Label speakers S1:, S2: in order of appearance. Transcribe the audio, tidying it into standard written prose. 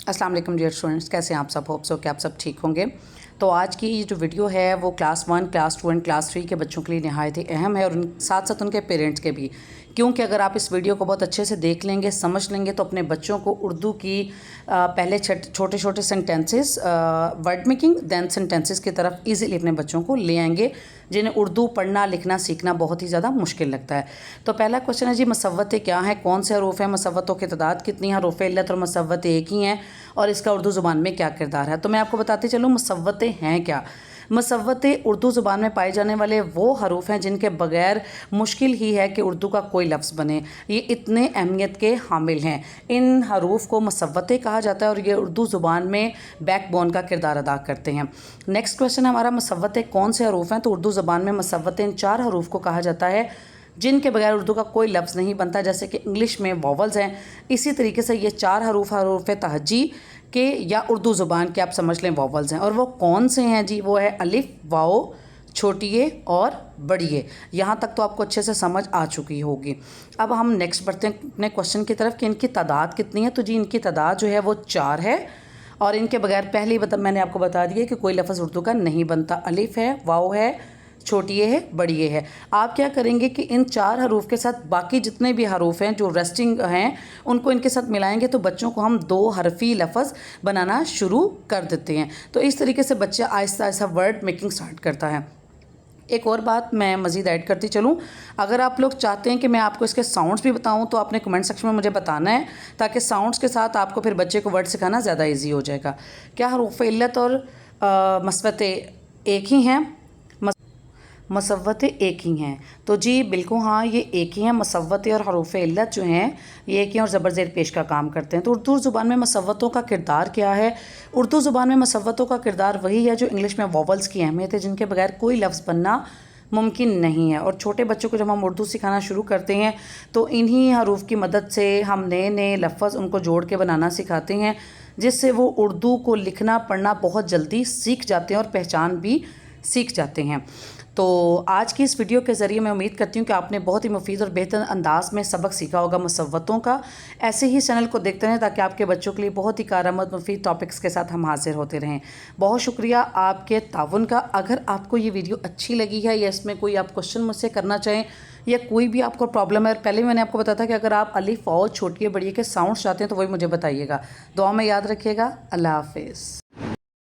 S1: अस्सलाम वालेकुम dear students, कैसे हैं आप सब। होप सो कि आप सब ठीक होंगे। तो आज की ये जो वीडियो है वो क्लास 1, क्लास 2 एंड क्लास 3 के बच्चों के लिए नहायत ही अहम है और साथ साथ उनके पेरेंट्स के भी, क्योंकि अगर आप इस वीडियो को बहुत अच्छे से देख लेंगे, समझ लेंगे तो अपने बच्चों को उर्दू की पहले छोटे छोटे sentences, word making, then sentences की तरफ इजीली अपने बच्चों को ले आएंगे जिन्हें उर्दू पढ़ना लिखना सीखना बहुत ही ज़्यादा मुश्किल लगता है। तो पहला क्वेश्चन है जी, मसव्वतें क्या हैं, कौन से हरूफ हैं, मसव्वतों की तादाद कितनी है, हरूफ इल्लत और मसव्वतें एक ही हैं और इसका उर्दू ज़ुबान में क्या किरदार है। तो मैं आपको बताते चलूँ मसव्वतें हैं क्या। मसव्वतें उर्दू ज़ुबान में पाए जाने वाले वो हरूफ हैं जिनके बगैर मुश्किल ही है कि उर्दू का कोई लफ्ज़ बने। ये इतने अहमियत के हामिल हैं। इन हरूफ को मसव्वतें कहा जाता है और ये उर्दू ज़ुबान में बैकबोन का किरदार अदा करते हैं। नेक्स्ट क्वेश्चन हमारा, मसव्वतें कौन से हरूफ हैं। तो उर्दू ज़ुबान में मसव्वतें इन 4 हरूफ को कहा जाता है जिनके बगैर उर्दू का कोई लफ्ज़ नहीं बनता। जैसे कि इंग्लिश में वॉवल्स हैं, इसी तरीके से ये 4 हरूफ तहजी के या उर्दू ज़ुबान के आप समझ लें वॉवल्स हैं। और वो कौन से हैं जी, वो है अलिफ, वाओ, छोटी ए और बड़ी ए। यहाँ तक तो आपको अच्छे से समझ आ चुकी होगी। अब हम नेक्स्ट बढ़ते हैं अपने क्वेश्चन की तरफ कि इनकी तादाद कितनी है। तो जी इनकी तादाद जो है वो 4 है और इनके बगैर पहले ही मैंने आपको बता दिया कि कोई लफ्ज़ उर्दू का नहीं बनता। अलिफ है, वाओ है, छोटी ए है, बड़ी ए है। आप क्या करेंगे कि इन 4 हरूफ के साथ बाकी जितने भी हरूफ हैं जो रेस्टिंग हैं उनको इनके साथ मिलाएंगे तो बच्चों को हम 2 हरफी लफ्ज़ बनाना शुरू कर देते हैं। तो इस तरीके से बच्चा Aahista Aahista word making start करता है। एक और बात मैं मज़ीद ऐड करती चलूँ, अगर आप लोग चाहते हैं कि मैं आपको इसके साउंड्स भी बताऊं तो आपने कमेंट सेक्शन में मुझे बताना है, ताकि साउंड्स के साथ आपको फिर बच्चे को वर्ड सिखाना ज़्यादा ईजी हो जाएगा। क्या हरूफ इल्लत और मसव्वतें एक ही हैं? मसव्वतें एक ही हैं। तो जी बिल्कुल हाँ, ये एक ही हैं। मसव्वतें और हरूफ इल्लत जो हैं ये एक ही और ज़बर ज़ेर पेश का काम करते हैं। तो उर्दू ज़ुबान में मसव्वतों का किरदार क्या है। उर्दू ज़ुबान में मसव्वतों का किरदार वही है जो इंग्लिश में वॉवल्स की अहमियत है, जिनके बगैर कोई लफ्ज़ बनना मुमकिन नहीं है। और छोटे बच्चों को जब हम उर्दू सिखाना शुरू करते हैं तो इन्हीं हरूफ की मदद से हम नए नए लफ्ज़ उनको जोड़ के बनाना सिखाते हैं, जिससे वो उर्दू को लिखना पढ़ना बहुत जल्दी सीख जाते हैं और पहचान भी सीख जाते हैं। तो आज की इस वीडियो के ज़रिए मैं उम्मीद करती हूँ कि आपने बहुत ही मुफीद और बेहतर अंदाज में सबक सीखा होगा मसव्वतों का। ऐसे ही चैनल को देखते रहें ताकि आपके बच्चों के लिए बहुत ही कारआमद मुफीद टॉपिक्स के साथ हम हाजिर होते रहें। बहुत शुक्रिया आपके ताउन का। अगर आपको ये वीडियो अच्छी लगी है या इसमें कोई आप क्वेश्चन मुझसे करना चाहें या कोई भी आपको प्रॉब्लम है, और पहले मैंने आपको बताया था कि अगर आप अलिफ, वाओ, छोटी, बड़ी के साउंड्स चाहते हैं तो वही मुझे बताइएगा। दुआ में याद रखिएगा। अल्लाह हाफिज़।